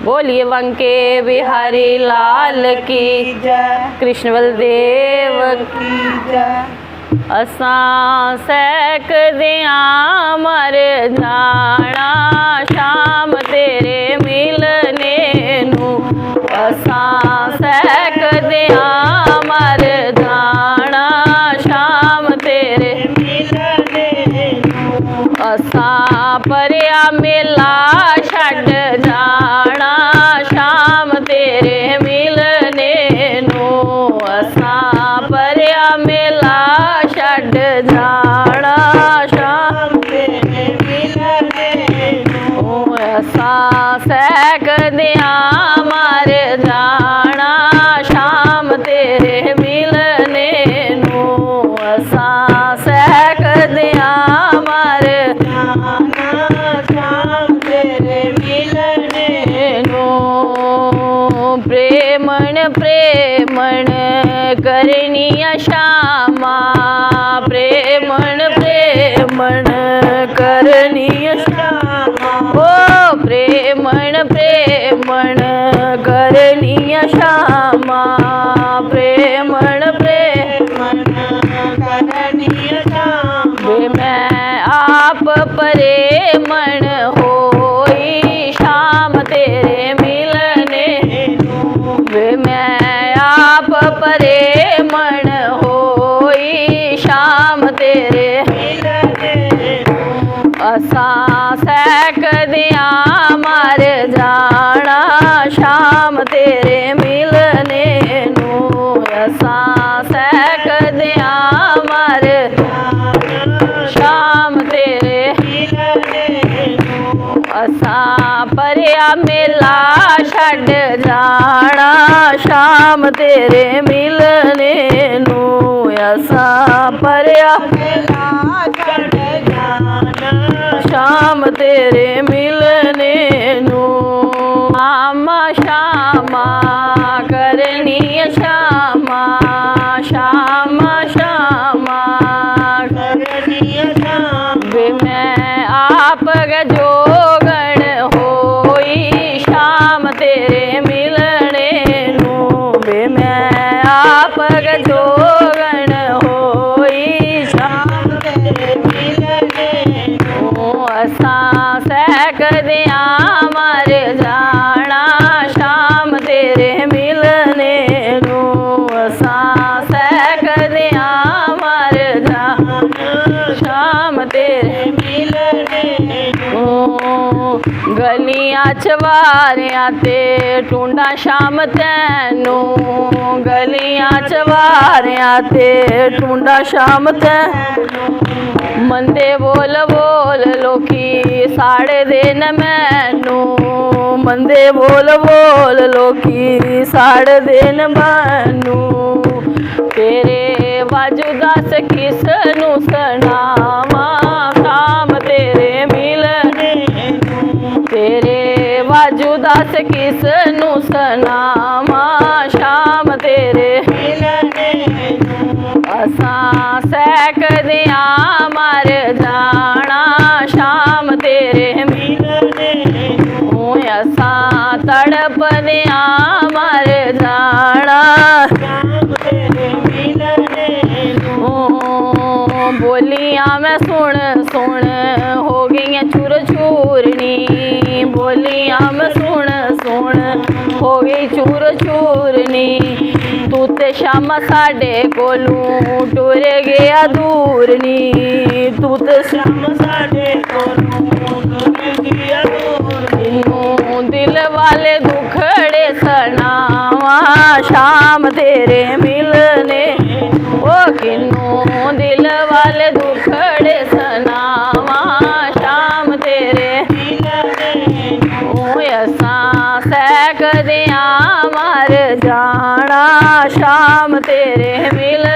बोलिए बंके बिहारी लाल की जय, कृष्ण बलदेव की जय। असां सैक दिया मर जाना शाम तेरे मिलने नू असां सैक दिया मर जाना शाम तेरे मिलने नू असां परिया मेला छड्ड जाना शाम तेरे मिलने नू असां परिया मेला छड्ड जाना शाम तेरे मिलने नू असां सैक दिया मर जाना शाम तेरे मिलने नू असां सैक दिया मर जाना शाम तेरे मिलने नू प्रेमण प्रेमण करनिया श्यामा प्रेमण प्रेमण करनिया श्यामा ओ प्रेमण प्रेमण करनिया श्यामा प्रेमण प्रेम करणीय श्यामा वे मैं आप प्रेमण होई शाम तेरे मिलने वे मैं आप प्रेमण होई शाम तेरे असां सैक दिया मर जाना शाम तेरे मिलने नू असां सैक दिया मर शाम तेरे असां परिया मेला छड्ड जाना शाम तेरे मिलने नू असां परिया शाम तेरे मिलने नू श्यामा श्यामा करनिया श्यामा श्यामा श्यामा वे मैं आप जोगण होई शाम तेरे मिलने नू वे मैं आप जोगण होई शाम तेरे मिलने नू असां सैक दिया मर जाना शाम तेरे मिलने नू असां सैक दिया मर जाना शाम तेरे गलियां चवारियां ते टूंडा शाम तैनू गलियां चवारियां ते टूंडा शाम तैनू मंदे बोल बोल लोकी साड़े देन मैनू मंदे बोल बोल लोकी साड़ देन मैनू तेरे बाजू दस किस नू सनावा शाम तेरे मिलने तेरे बाजू दस किस नू सनावा शाम तेरे असां सैक दिया मर जाना शाम तेरे मिलने असां तड़प दिया मर जाना बोलियां मैं सुन सुन हो गई चूर चूरनी बोलियां मैं सुन सुन हो गई चूर चूरनी तू ते शामा साडे कोलू टुर गया दूर नी तू ते श्यामा साडे कोलों टुर गया दूर नी दिल वाले दुखड़े सनावा शाम तेरे मिलने ओ किन्नू दिल वाले दुखड़े सनावा शाम तेरे ओ असां सैक दिया मर जाना शाम तेरे मिल